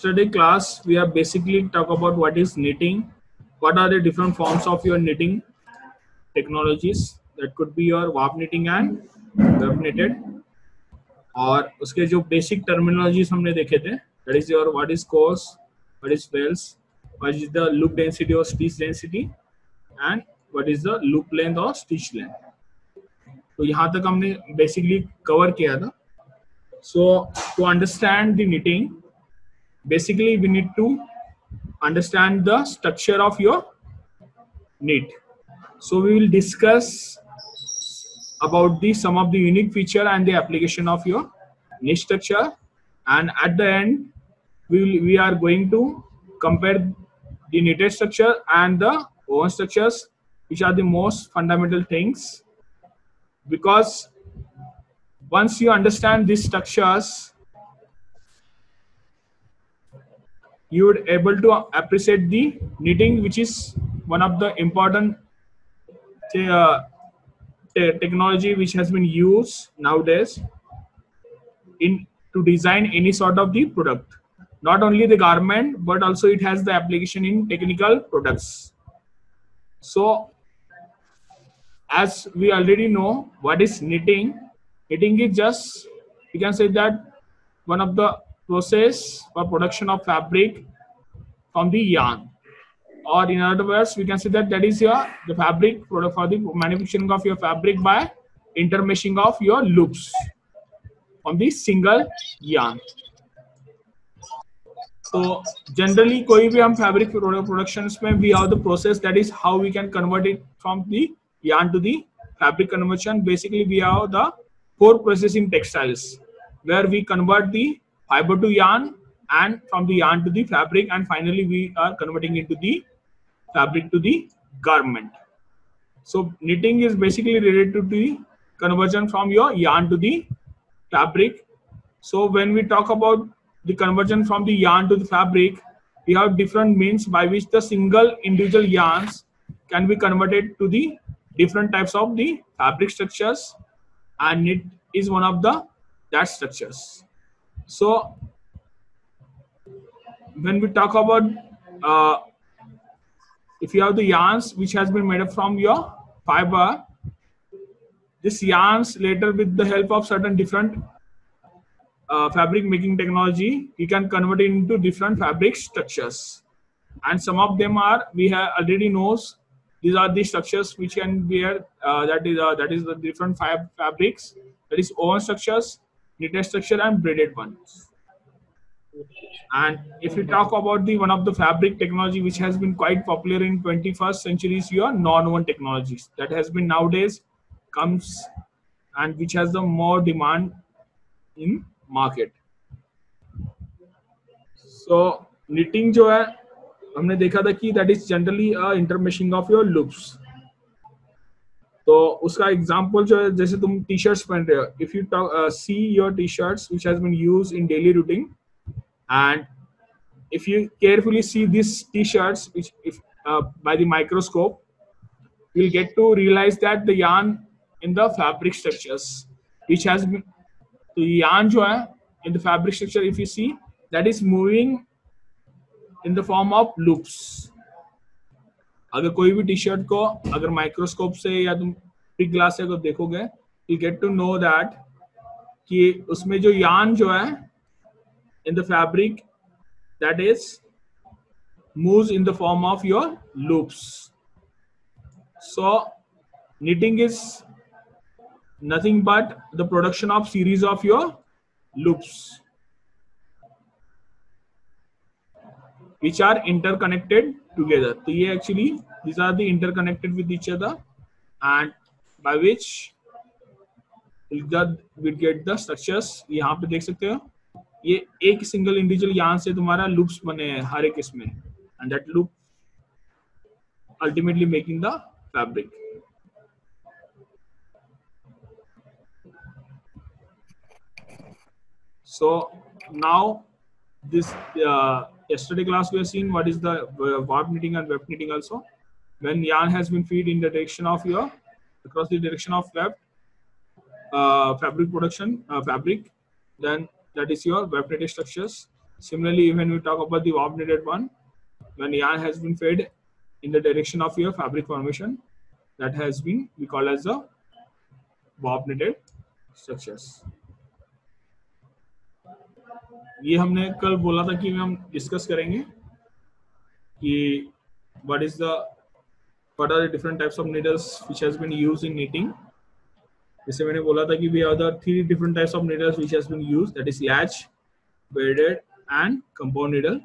yesterday class we have basically talk about what is knitting, what are the different forms of your knitting technologies, that could be your warp knitting and web knitted, और उसके जो basic terminologies हमने देखे थे, that is your what is course, what is wales, what is the loop density और stitch density and what is the loop length और stitch length. तो यहाँ तक हमने बेसिकली कवर किया था. So to understand the knitting, basically we need to understand the structure of your knit. So we will discuss about the some of the unique feature and the application of your knit structure, and at the end we are going to compare the knitted structure and the woven structures, which are the most fundamental things, because once you understand these structures you would able to appreciate the knitting, which is one of the important technology which has been used nowadays in to design any sort of the product, not only the garment but also it has the application in technical products. So as we already know what is knitting, knitting is just, you can say that one of the process for production of fabric from the yarn, or in other words we can say that that is your the fabric product for the manufacturing of your fabric by intermeshing of your loops on the single yarn. So generally कोई भी हम fabric productions में we have the process, that is how we can convert it from the yarn to the fabric conversion. Basically we have the 4 processing textiles where we convert the fiber to yarn and from the yarn to the fabric, and finally we are converting into the fabric to the garment. So knitting is basically related to the conversion from your yarn to the fabric. So when we talk about the conversion from the yarn to the fabric, we have different means by which the single individual yarns can be converted to the different types of the fabric structures, and knit is one of the that structures. So when we talk about if you have the yarns which has been made up from your fiber, this yarns later with the help of certain different fabric making technology, you can convert it into different fabric structures, and some of them are we have already knows. These are the structures which can be that is the different fabrics, that is woven structures, knitted structure and braided ones. And if we talk about the one of the fabric technology which has been quite popular in 21st century is your non-woven technologies, that has been nowadays comes and which has the more demand in market. So knitting जो है हमने देखा था कि that is generally a intermeshing of your loops. तो उसका example जो है, जैसे तुम टी शर्ट्स पहन रहे हो, if you see your t-shirts which has been used in daily routine, and if you carefully see these t-shirts which if by the microscope, you'll get to realize that the yarn in the fabric structures which has been, the yarn jo hai in the fabric structure, if you see, that is moving in the form of loops. अगर कोई भी T shirt को अगर microscope से या तुम pick glass से अगर देखोगे, you get to know that कि उसमें जो yarn जो है in the fabric, that is moves in the form of your loops. So knitting is nothing but the production of series of your loops which are interconnected together. So ये actually these are the interconnected with each other, and by which we get the structures. यहाँ पे देख सकते हो ये एक single individual yarn से तुम्हारा लूप्स बने हैं हर एक इसमें, and that loop ultimately making the fabric. So now this yesterday class we have seen what is the warp knitting and web knitting also. When yarn has been feed in the direction of your across the direction of web fabric production fabric, then that is your web knitted structures. Similarly, when we talk about the warp knitted one, when yarn has been fed in the direction of your fabric formation, that has been we call as the warp knitted structures. ये हमने कल बोला था कि हम discuss करेंगे कि what are the different types of needles which has been used in knitting. जैसे मैंने बोला था कि we have the 3 different types of needles which has been used, that is latch, beaded and compound needle.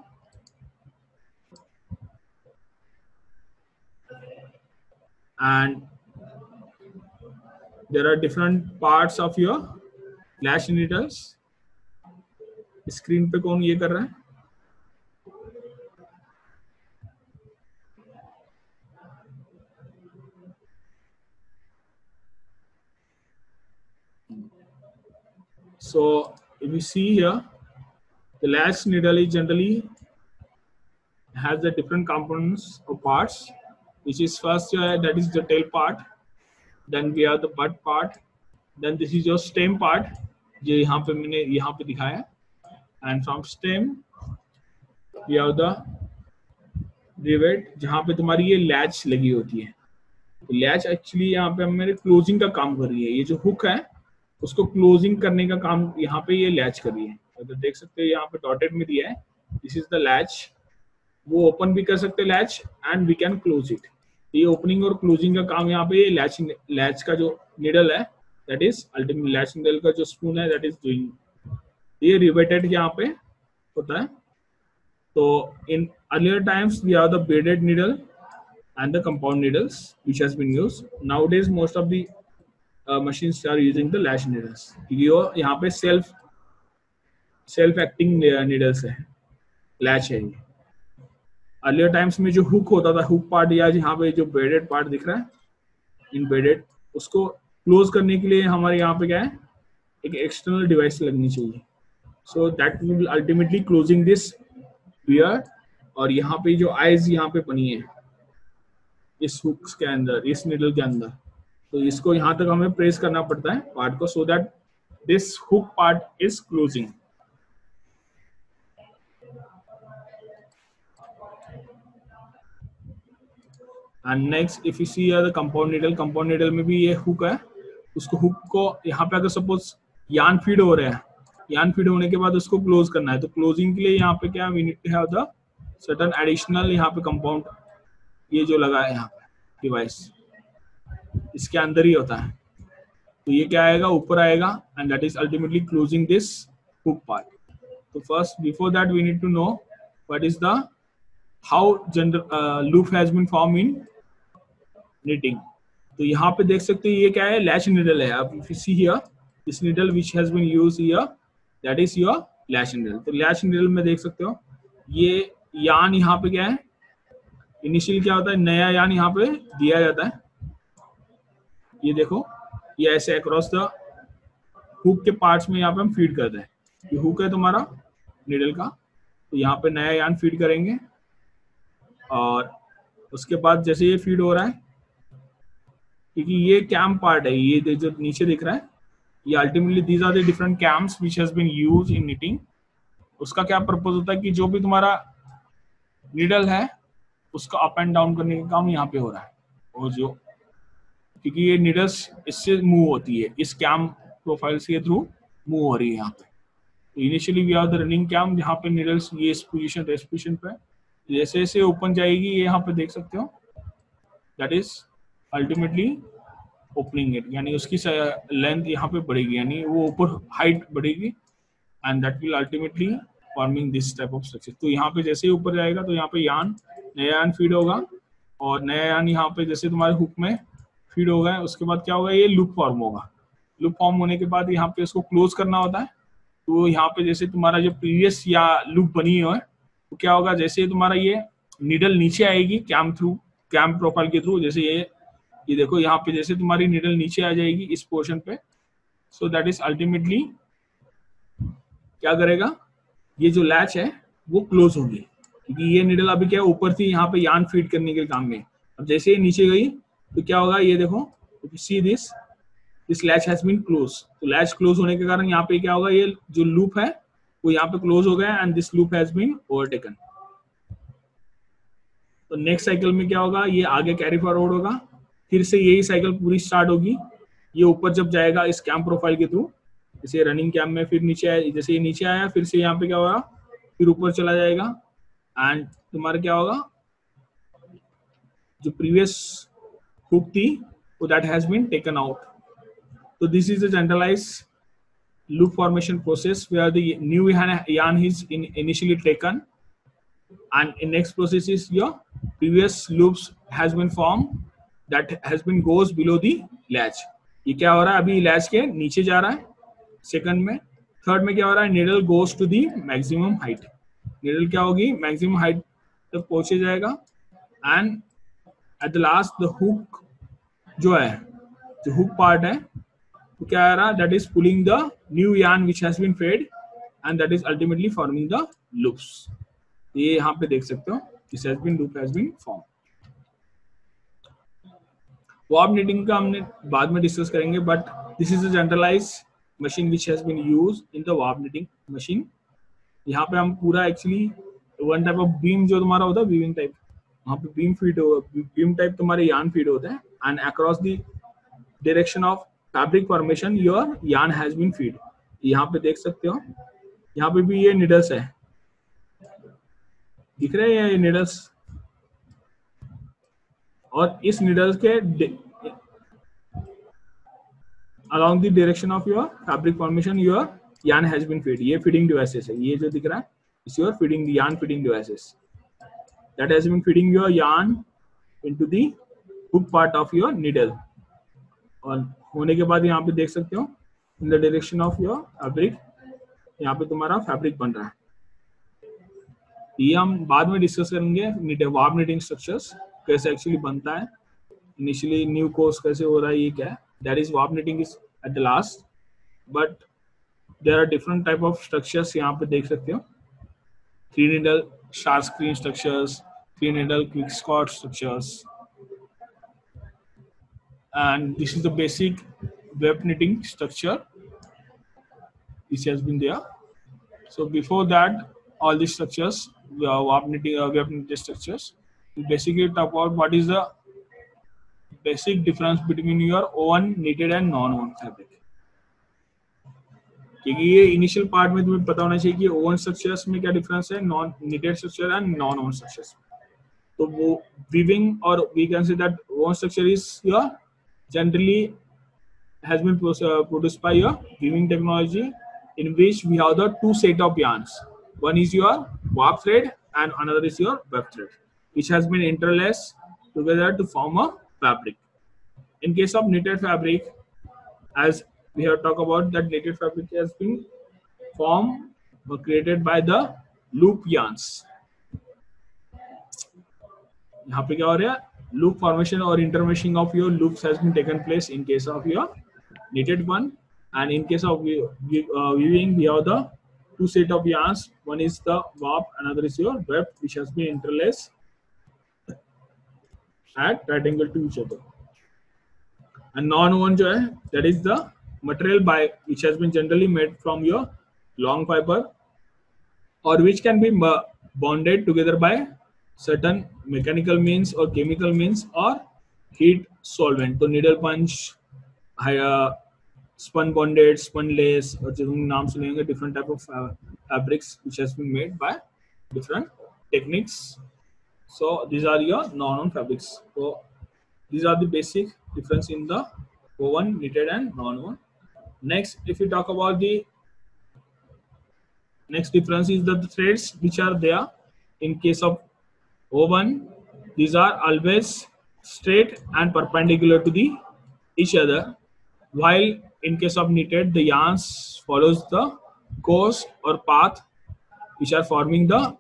And there are different parts of your latch needles. Screen पे कौन ये कर रहा है? So if you see here, the latch needle is generally has the different components or parts, which is first that is the tail part, then we have the butt part, then this is your stem part जो यहाँ पे मैंने यहाँ पे दिखाया है, and from stem we have the rivet जहाँ पे तुम्हारी ये लैच लगी होती है. तो लैच एक्चुअली यहाँ पे मेरे क्लोजिंग का काम कर रही है. ये जो हुक है उसको क्लोजिंग करने का काम यहाँ पे ये लैच कर रही है. तो देख सकते हो यहाँ पे डॉटेड में दिया है, दिस इज द लैच. वो ओपन भी कर सकते हैं latch and we can close it. ये ओपनिंग और क्लोजिंग का काम यहाँ पे लैच का जो निडल है that is ultimate latch needle का जो स्पून है दैट इज डूइंग. ये रिवेटेड यहाँ पे होता है. तो in earlier times we have the bearded needle and the compound needles which has been used. Nowadays most of the machines are using the latch needles. ये यहाँ पे self acting needles है, latch है. Earlier times में जो hook होता था, hook part या यहाँ पे जो beaded part दिख रहा है, in beaded, उसको close करने के लिए हमारे यहाँ पे क्या है, एक external device लगनी चाहिए. So that will ultimately closing this wear. और यहाँ पे जो eyes यहाँ पे बनी है इस हुक्स के अंदर, इस निडल के अंदर, तो इसको यहाँ तक हमें प्रेस करना पड़ता है पार्ट को, so that this hook part is closing. And next if you see the compound needle में भी ये हुक है. उसको हुक को यहाँ पे अगर सपोज यार्न फीड हो रहा है, यार्न फीड होने के बाद उसको क्लोज करना है, तो क्लोजिंग के लिए यहाँ पे क्या we need to have the certain additional यहाँ पे कंपाउंड, ये जो लगा है यहाँ पे डिवाइस इसके अंदर ही होता है. तो ये क्या आएगा, ऊपर आएगा and that is ultimately closing this hook part. तो first before that we need to know what is the how general loop has been form in knitting. तो यहाँ पे देख सकते हैं ये क्या है, लैच निडल है. अब if you see here this needle which has been used here that is your latch needle. तो लैच निडल में देख सकते हो ये यार्न यहाँ पे क्या है, इनिशियल क्या होता है, नया यार्न यहाँ पे दिया जाता है. ये देखो ये ऐसे अक्रॉस द हुक के पार्ट्स में यहाँ पे हम फीड करते हैं. ये हुक है तुम्हारा निडल का, तो यहाँ पे नया यार्न फीड करेंगे और उसके बाद जैसे ये फीड हो रहा है, क्योंकि ये कैम पार्ट है, ये जो नीचे दिख रहा है, ये ultimately these are the different cams which has been used in knitting. उसका क्या पर्पस होता है कि जो भी तुम्हारा निडल है उसका अप एंड डाउन करने का काम यहाँ पे हो रहा है. और जो क्योंकि ये निडल्स इससे मूव होती है, इस कैम प्रोफाइल के थ्रू मूव हो रही है यहाँ पे. तो initially we have the running cam जहाँ पे निडल्स ये इस पोजीशन रेस्ट पोजीशन पे, जैसे जैसे ओपन जाएगी ये यहाँ पे देख सकते हो that is ultimately opening it, यानी उसकी लेंथ यहाँ पे बढ़ेगी, यानी वो ऊपर हाइट बढ़ेगी and that will ultimately forming this type of structure. तो यहाँ पे जैसे ही ऊपर जाएगा तो यहाँ पे यार्न नया यार्न फीड होगा और नया यार्न यहाँ पे जैसे तुम्हारे हुक में फीड होगा, उसके बाद क्या होगा, ये लूप फॉर्म होगा. लूप फॉर्म होने के बाद यहाँ पे इसको क्लोज करना होता है. तो यहाँ पे जैसे तुम्हारा जो प्रीवियस या लूप बनी है तो क्या होगा, जैसे तुम्हारा ये निडल नीचे आएगी कैम थ्रू, कैम प्रोफाइल के थ्रू, जैसे ये देखो यहाँ पे जैसे तुम्हारी निडल नीचे आ जाएगी इस पोर्शन पे, सो दैट इज अल्टीमेटली क्या करेगा, ये जो लैच है वो क्लोज होगी, क्योंकि ये निडल अभी क्या ऊपर थी यहाँ पे यार्न फीड करने के काम में. अब जैसे ये नीचे गई तो क्या होगा, ये देखो see this latch has been close. तो लैच क्लोज होने के कारण यहाँ पे क्या होगा, ये जो लूप है वो यहाँ पे क्लोज हो गया and this loop has been overtaken. तो नेक्स्ट साइकिल में क्या होगा, ये आगे कैरी फॉरवर्ड होगा, फिर से यही साइकिल पूरी स्टार्ट होगी। ये ऊपर जब जाएगा इस कैम प्रोफाइल के थ्रू, जैसे रनिंग कैम में, फिर नीचे आया, जैसे ये नीचे आया फिर से यहाँ पे क्या होगा, फिर ऊपर चला जाएगा एंड तुम्हारा क्या होगा, जो प्रीवियस हुक थी वो that has been taken out. So this is a generalized loop formation process where the new yarn is initially taken, and in next process is your previous loops has been formed that has been goes below the latch. ये क्या हो रहा है, अभी latch के नीचे जा रहा है सेकंड में। थर्ड में क्या हो रहा है, needle goes to the maximum height, needle क्या होगी मैक्सिमम हाइट तक पहुंचे जाएगा and at the last the hook जो है, जो हुक पार्ट है तो क्या आ रहा, that is pulling the new yarn which has been fed and that is ultimately forming the loops। ये यहाँ पे देख सकते हो, this has been loop has been formed। warp knitting का हमने बाद में डिस्कस करेंगे, but this is a generalised machine which has been used in the warp knitting machine। यहाँ पे हम पूरा actually one type of beam जो तुम्हारा होता है वीविंग टाइप, वहाँ पे बीम फीड हो, बीम टाइप तुम्हारे yarn फीड होता है and across the direction of fabric formation your yarn has been feed. यहाँ पे देख सकते हो, यहाँ पे भी ये निडल्स है, दिख रहे हैं ये निडल्स, और इस निडल्स के along the direction of your fabric formation your yarn has been fed। ये feeding devices है, ये जो दिख रहा है is your feeding the yarn feeding devices that has been feeding your yarn into the hook part of your needle। और होने के बाद यहाँ पे देख सकते हो in the direction of your fabric, यहाँ पे तुम्हारा फैब्रिक बन रहा है। ये हम बाद में डिस्कस करेंगे वार्प निटिंग स्ट्रक्चर्स कैसे एक्चुअली बनता है, इनिशियली न्यू कोर्स कैसे हो रहा है, ये क्या है, that is warp knitting is at the last. But there are different type of structures, यहाँ पे देख सकते हो 3 needle sharkskin structures, 3 needle queenscord structures, and this is the basic web knitting structure which has been there। So before that all these structures warp knitting web knitting structures, we basically talk about what is the basic difference between your own knitted and non-own fabric। क्योंकि ये initial part में तुम्हें पता होना चाहिए कि oven structures में क्या डिफरेंस है non knitted structure and non woven structures. तो वो वीविंग और we can say that woven structure is your generally has been produced by your weaving technology in which we have the 2 set of yarns, one is your warp thread and another is your web thread which has been interlaced together to form a fabric। In case of knitted fabric, as we have talked about, that knitted fabric has been formed or created by the loop yarns। यहाँ पे क्या हो रहा है, loop formation or intermeshing of your loops has been taken place in case of your knitted one, and in case of weaving we have the 2 set of yarns, one is the warp, another is your web which has been interlaced at right angle to each other। and non-woven जो है that is the material by which has been generally made from your long fiber or which can be bonded together by certain mechanical means or chemical means or heat solvent। तो needle punch, spun bonded, spun lace, और जो तुम नाम सुनेंगे different type of fabrics which has been made by different techniques। So these are your non-woven fabrics। So these are the basic difference in the woven, knitted and non-woven। Next, if we talk about the next difference is the threads which are there in case of woven, these are always straight and perpendicular to the each other, while in case of knitted the yarns follows the course or path which are forming the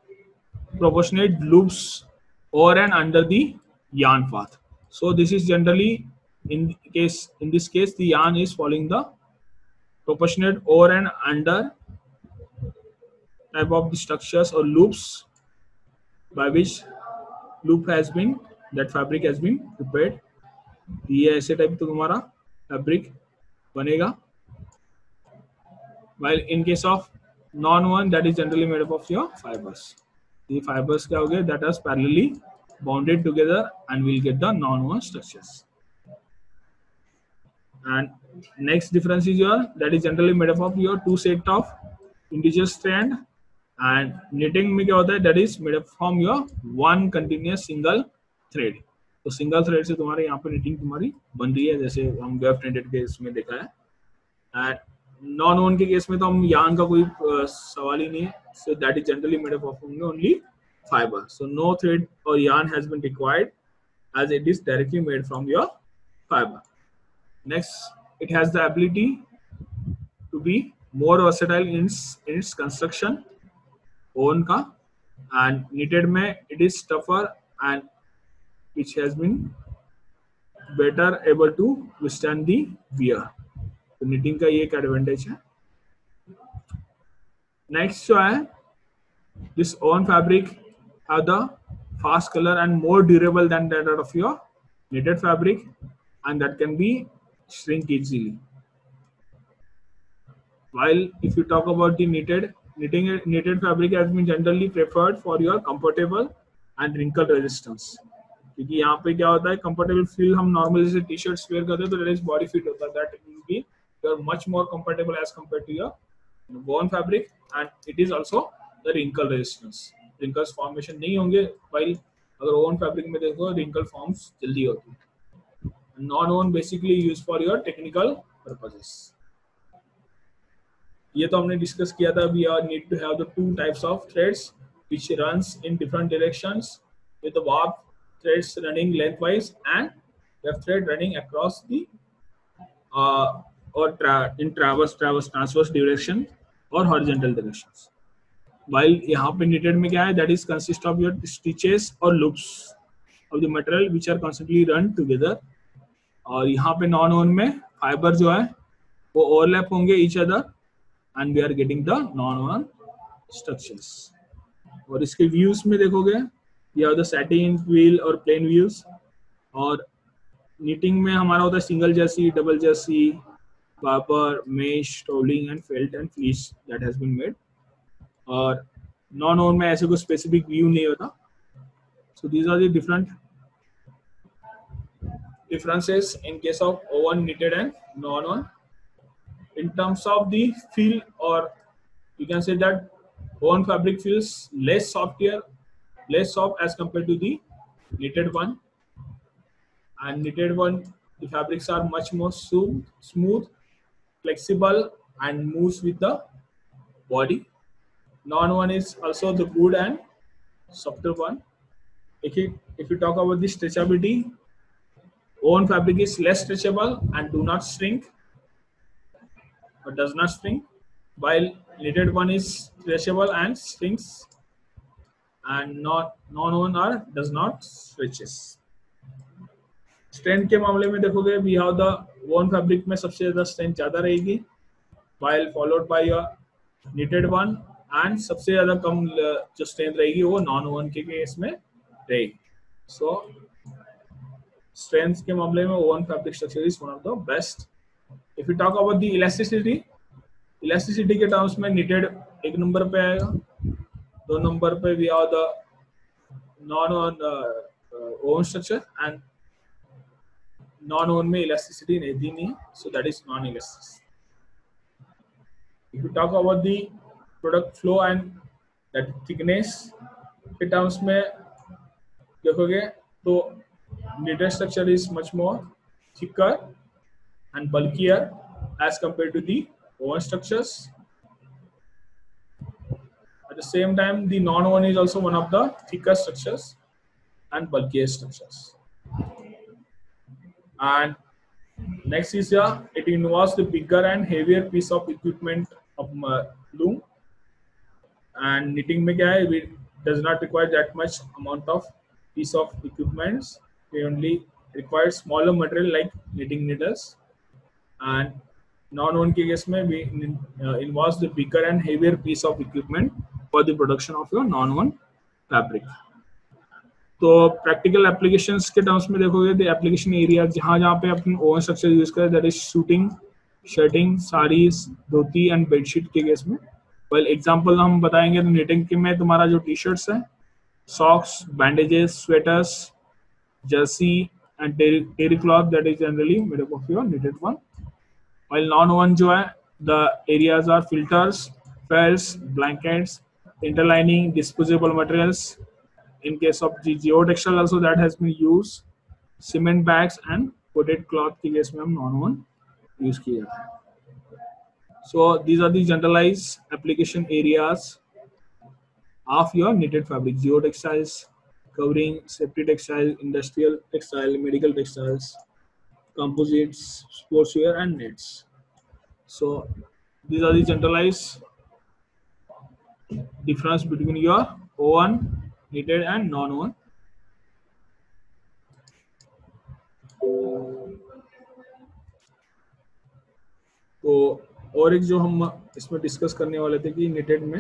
proportionate loops over and under the yarn path। So this is generally in this case the yarn is following the proportionate over and under type of the structures or loops by which loop has been that fabric has been prepared। ये ऐसे type तो तुम्हारा fabric बनेगा। while in case of Non-woven that is generally made up of your fibers. The fibers क्या हो गए that are parallelly bonded together and we'll get the non-woven structures. And next difference is your that is generally made up of your two set of individual strand, and knitting में क्या होता है that is made up from your one continuous single thread. तो single thread से तुम्हारे यहाँ पे knitting तुम्हारी बन रही है, जैसे हम वेव प्रिंटेड के इसमें देखा है. एंड नॉन ओन के केस में तो हम यार्न का कोई सवाल ही नहीं है. So that is generally made up of only fibre. So no thread और yarn has been required as it is directly made from your fiber. Next, it has the ability to be more versatile in its construction. Own का and knitted में it is tougher and which has been better able to withstand the wear. तो knitting का ये एक advantage है. Next जो है this own fabric have the fast color and more durable than that of your knitted fabric, and that can be shrink easily. While if you talk about the knitted fabric has been generally preferred for your comfortable and wrinkle resistance. क्योंकि यहाँ पे क्या होता है comfortable feel हम normal जैसे T shirts wear करते हैं तो दैट इज बॉडी फिट होता है, that will be you are much more comfortable as compare to your woven fabric, and it is also the wrinkle resistance. Wrinkles formation नहीं होंगे, while अगर own fabric में देखो रिंकल फॉर्म्स जल्दी होती है. Non woven basically use for your technical purposes. ये तो हमने डिस्कस किया था. We are need to have the two types of threads which runs in different directions with the warp threads running lengthwise and weft thread running across the in transverse direction or horizontal directions. While यहाँ पे knitted में क्या है that is consist of your stitches or loops of the material which are constantly run together. और यहाँ पे non own में fibre जो है वो ओवरलैप होंगे each other and we are getting the non-woven structures. और इसके व्यूज में देखोगे you have the satin, twill और plain views. और knitting में हमारा होता है सिंगल जर्सी, डबल जर्सी, पापर, mesh, tolling and felt and fleece that has been made. और नॉन ओन में ऐसे कोई स्पेसिफिक व्यू नहीं होता. So these are the different differences in case of oven, knitted and non-oven. In terms of the feel, or you can say that oven fabric feels less soft as compared to the knitted one. And knitted one, the fabrics are much more smooth, flexible and moves with the body. Non-one is also the good and softer one. If you talk about the stretchability, oven fabric is less stretchable and do not shrink or does not shrink, while knitted one is stretchable and shrinks, and non-woven or does not stretches. Strength के मामले में देखोगे we have the वोन fabric में सबसे ज्यादा strength ज्यादा रहेगी, while followed by your knitted one, and सबसे ज्यादा कम जो स्ट्रेंथ रहेगी वो नॉन ओवन के केस में रहेगी. सो स्ट्रेंथ के मामले में woven fabric structure is one of the best. If you talk about the elasticity के टर्म्स में knitted एक नंबर पे आएगा. 2 नंबर पे we have the woven structure, and non woven में इलास्टिसिटी नहीं है, so that is non elastic. If you talk about the product flow and that thickness के टर्म्स में देखोगे तो knitted structure is much more thicker and bulkier as compared to the oven structures. At the same time, the non-oven is also one of the thicker structures and bulkier structures. And next is it involves the bigger and heavier piece of equipment of loom. And knitting में क्या है, it does not require that much amount of piece of equipments. We only require smaller material like knitting needles. And non-oven के case में we involves the bigger and heavier piece of equipment for the production of your non-oven fabric. तो practical applications के terms में देखोगे तो application area जहाँ पे अपन ओवन स्ट्रक्चर यूज करें that is suiting, shirting, saris, dhoti and bedsheet के केस में. वेल एग्जांपल हम बताएंगे तो निटिंग के में तुम्हारा जो टी शर्ट्स है, socks, bandages, sweaters, jersey and terry cloth that is generally made up of your knitted one. While non-woven जो है, the areas are filters, felts, blankets, interlining, disposable materials. In case of the geotextile also that has been used, cement bags and coated cloth के case में हम non-woven use किया जाता है. So these are the generalized application areas of your knitted fabric: geotextiles, covering safety textile, industrial textile, medical textiles, composites, sportswear, and nets. So these are the generalized difference between your woven, knitted, and non-woven. तो और एक जो हम इसमें discuss करने वाले थे कि knitted में,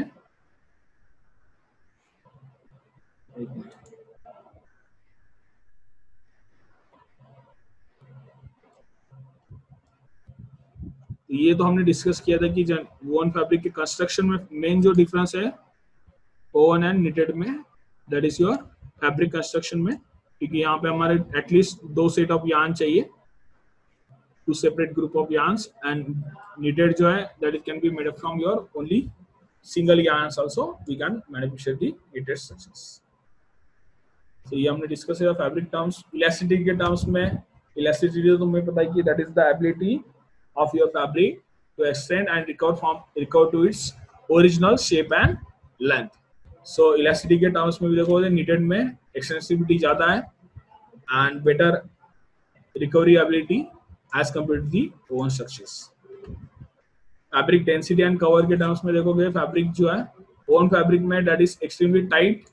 एक मिनट, ये तो हमने डिस्कस किया था कि वोवन फैब्रिक के कंस्ट्रक्शन में मेन जो डिफरेंस है ओवन एंड निटेड में, that is your fabric construction में, क्योंकि यहाँ पे हमारे एटलीस्ट 2 सेट ऑफ यार्न चाहिए, 2 separate group of yarns, and knitted जो है that it can be made up from your only single yarns also we can manufacture the knitted structures. तो ये हमने डिस्कस किया फैब्रिक टर्म्स. इलास्टिसिटी के terms में, elasticity तो तुम्हें पता है कि that is the ability of your fabric to extend and recover to its original shape and length. So elasticity के terms में भी देखोगे knitted में extensibility ज़्यादा है and better recovery ability as compared to the woven structures. Fabric density and cover के terms में देखोगे fabric जो है woven fabric में that is extremely tight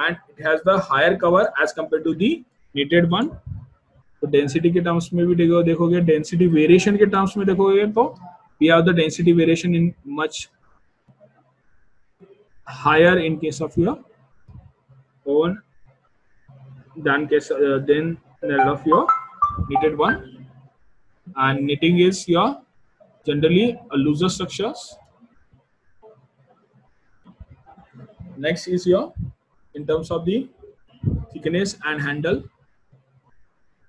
and it has the higher cover as compared to the knitted one. तो density के terms में भी देखोगे, डेंसिटी वेरिएशन के टर्म्स में देखोगे तो we have the density variation in much higher in case of your woven than that of your knitted one. And knitting is your generally a looser structures. Next is your in terms of the thickness and handle.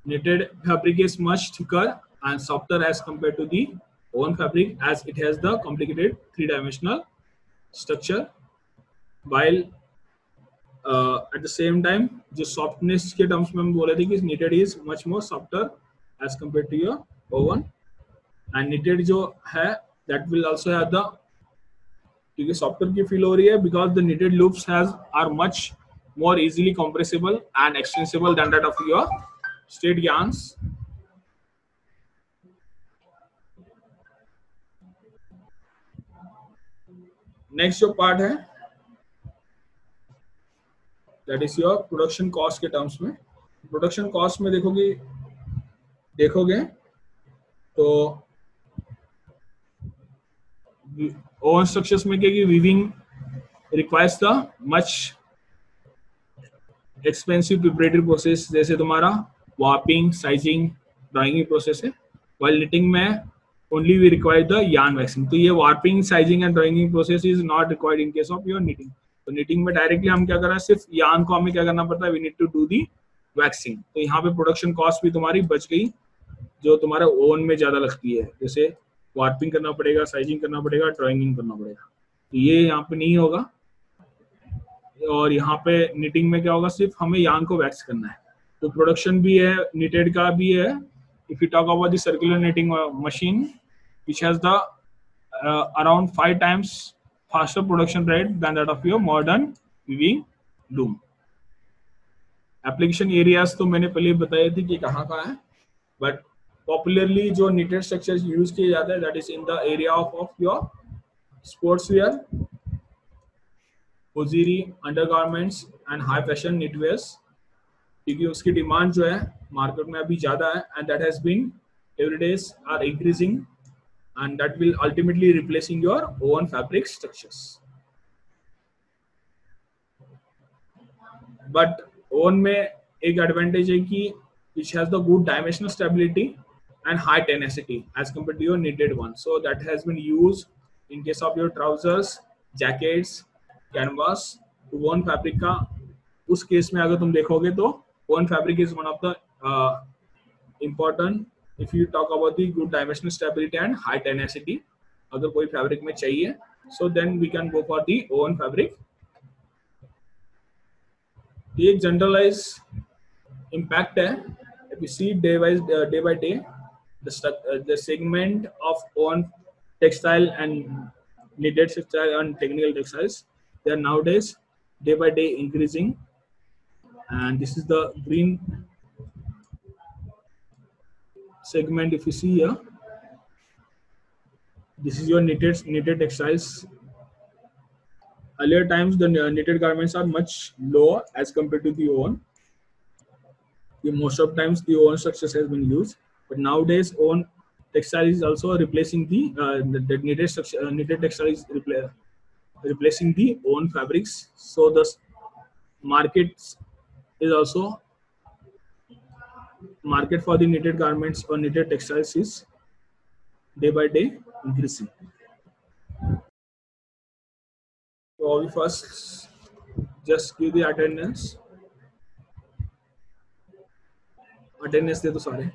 Knitted fabric is much thicker and softer as compared to the woven fabric, as it has the complicated 3-dimensional structure, while at the same time जो softness के terms में हम बोले थे कि knitted is much more softer as compared to your woven, and knitted जो है that will also have the, क्योंकि softer की feel हो रही है because the knitted loops are much more easily compressible and extensible than that of your straight yarns. Next जो part है that is your production cost के terms में. Production cost में देखोगे तो ओवन स्ट्रक्चर्स में क्या कि weaving requires the much expensive preparatory process, जैसे तुम्हारा वार्पिंग, साइजिंग, ड्राइंग प्रोसेस है. व्हाइल निटिंग में only we require the yarn waxing. तो ये warping, sizing and drawing process is not required in case of your knitting. तो knitting में directly हम क्या कर रहे हैं, सिर्फ यार्न को हमें क्या करना पड़ता है, we need to do the waxing. तो यहाँ पे प्रोडक्शन कॉस्ट भी तुम्हारी बच गई जो तुम्हारे ओवन में ज्यादा लगती है, जैसे वार्पिंग करना पड़ेगा, साइजिंग करना पड़ेगा, ड्राइंगिंग करना पड़ेगा. तो ये यहाँ पे नहीं होगा. और यहाँ पे निटिंग में क्या होगा, सिर्फ हमें यार्न को वैक्स करना है. तो प्रोडक्शन भी है, निटेड का भी है. If you talk about the circular knitting machine which has the around 5 times faster production rate than that of your modern weaving loom. Application areas तो मैंने पहले बताए थे कि कहाँ है, बट पॉपुलरली जो निटेड स्ट्रक्चर्स यूज किए जाते हैं that is in the area of your sportswear, hosiery, undergarments and high fashion knitwears, क्योंकि उसकी डिमांड जो है मार्केट में अभी ज्यादा है and that has been every days are increasing and that will ultimately replacing your own fabric structures. But own में एक advantage है कि which has the good dimensional stability and high tenacity as compared to your knitted one. So that has been used in case of your trousers, jackets, canvas, वोन fabric का उस case में अगर तुम देखोगे तो वोन fabric is one of the important if you talk about the good dimensional stability and high tenacity. अगर कोई फैब्रिक में चाहिए so then we can go for the oven fabric. ये एक जनरलाइज इम्पैक्ट है. if you see day by day the segment of oven textile and knitted textile and technical textiles, they are nowadays day by day increasing, and this is the green segment. If you see here, this is your knitted textiles. Earlier times, the knitted garments are much lower as compared to the oven. Most of times, the oven structures has been used, but nowadays, oven textile is also replacing the knitted textile is replacing the oven fabrics. So the market is also market for the knitted garments or knitted textiles is day by day increasing. So we first just give the attendance. Attendance दे दो सारे.